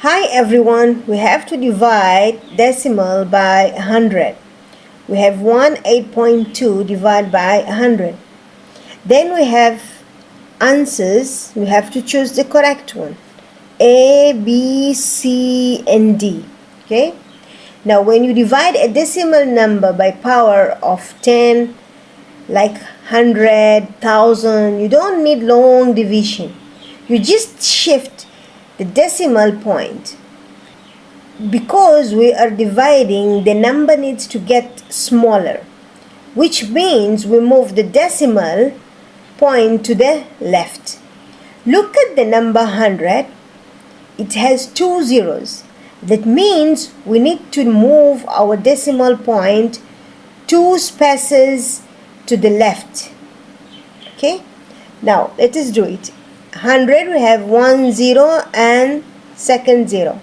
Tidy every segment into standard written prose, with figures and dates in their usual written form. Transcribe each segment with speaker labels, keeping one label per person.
Speaker 1: Hi everyone, we have to divide decimal by 100. We have 8.2 divided by 100. Then we have answers. We have to choose the correct one. A, B, C and D. Okay? Now when you divide a decimal number by power of 10, like 100, 1000, you don't need long division. You just shift the decimal point. Because we are dividing, the number needs to get smaller, which means we move the decimal point to the left. Look at the number 100. It has 2 zeros. That means we need to move our decimal point 2 spaces to the left. Okay? Now let us do it. 100, we have 1 0 and second 0.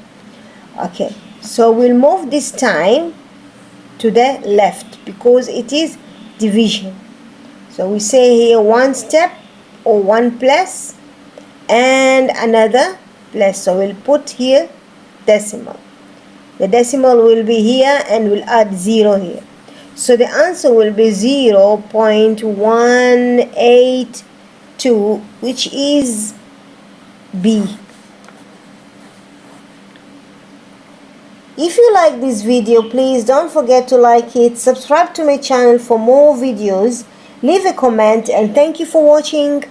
Speaker 1: Okay, so we'll move this time to the left because it is division. So we say here one step or one place and another place. So we'll put here decimal. The decimal will be here and we'll add 0 here. So the answer will be 0.182, which is B. If you like this video, please don't forget to like it, subscribe to my channel for more videos, leave a comment, and thank you for watching.